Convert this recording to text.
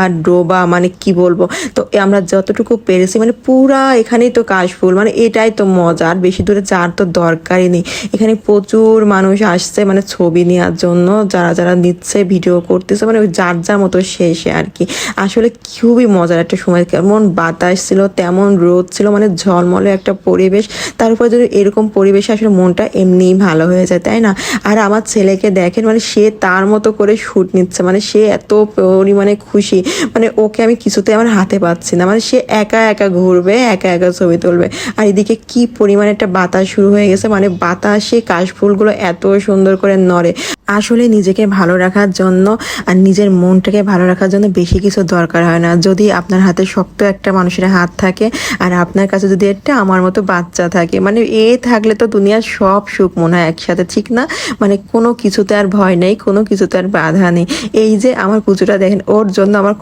আর ডোবা মানে কি বলবো। তো আমরা যতটুকু পেরেছি মানে পুরা এখানেই তো কাশফুল, মানে এটাই তো মজা, আর বেশি দূরে যাওয়ার তো দরকারই নেই। এখানে প্রচুর মানুষ আসছে মানে ছবি নেওয়ার জন্য, যারা যারা নিচ্ছে ভিডিও করতেছে, মানে ওই যার যার মতো শেষে আর কি। আসলে খুবই মজার একটা সময়, কেমন বাতাস ছিল তেমন রোদ ছিল, মানে ঝলমলে একটা পরিবেশ। তার উপর যদি এরকম পরিবেশে আসলে মনটা এমনিই ভালো হয়ে যায়, তাই না? আর আমার ছেলেকে দেখেন, মানে সে তার মতো করে শুট নিচ্ছে, মানে সে এত পরিমাণে খুশি, মানে ওকে আমি কিছুতে আমার হাতে পাচ্ছি না, মানে সে একা একা ঘুরবে, একা একা ছবি তুলবে। আর এদিকে কি পরিমাণে একটা বাতাস শুরু হয়ে গেছে, মানে বাতাসে কাশফুলগুলো এত সুন্দর করে নড়ে। আসলে নিজেকে ভালো রাখার জন্য আর নিজের মনটাকে ভালো রাখার জন্য বেশি কিছু দরকার হয় না। যদি আপনার হাতে শক্ত একটা মানুষের হাত থাকে আর আপনার কাছে যদি একটা আমার মতো বাচ্চা থাকে, মানে এ থাকলে তো দুনিয়ার সব সুখ মনে হয় একসাথে, ঠিক না? মানে কোনো কিছুতে আর ভয় নেই, কোনো কিছুতে আর বাধা নেই। এই যে আমার পুজোটা দেখেন, ওর জন্য আমার